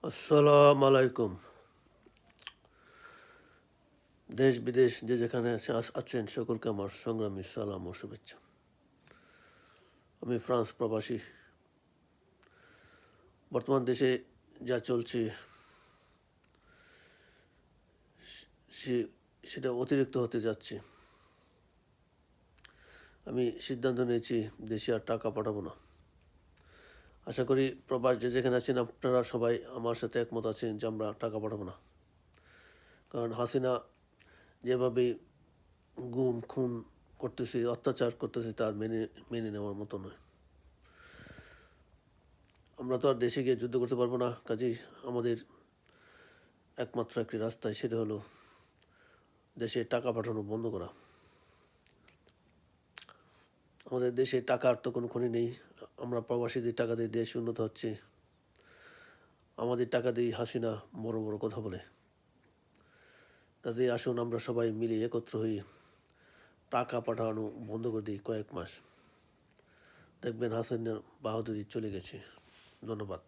আসসালামু আলাইকুম। দেশ বিদেশ যে যেখানে আছেন সকলকে আমার সংগ্রামী সালাম ও শুভেচ্ছা। আমি ফ্রান্স প্রবাসী। বর্তমান দেশে যা চলছে সেটা অতিরিক্ত হতে যাচ্ছে। আমি সিদ্ধান্ত নিয়েছি দেশে আর টাকা পাঠাবো না। আশা করি প্রবাস যে যেখানে আছেন আপনারা সবাই আমার সাথে একমত আছেন যে আমরা টাকা পাঠাবো না। কারণ হাসিনা যেভাবে গুম খুন করতেছে, অত্যাচার করতেছে তার মেনে নেওয়ার মতো নয়। আমরা তো আর দেশে গিয়ে যুদ্ধ করতে পারবো না, কাজেই আমাদের একমাত্র একটি রাস্তায়, সেটা হলো দেশে টাকা পাঠানো বন্ধ করা। আমাদের দেশে টাকার তো কোনো খনি নেই। আমরা প্রবাসীদের টাকা দিয়ে দেশ উন্নত হচ্ছে, আমাদের টাকা দিয়ে হাসিনা বড় বড় কথা বলে। কাজেই আসুন আমরা সবাই মিলে একত্র হয়ে টাকা পাঠানো বন্ধ করে দিই কয়েক মাস। দেখবেন হাসিনার বাহাদুরি চলে গেছে। ধন্যবাদ।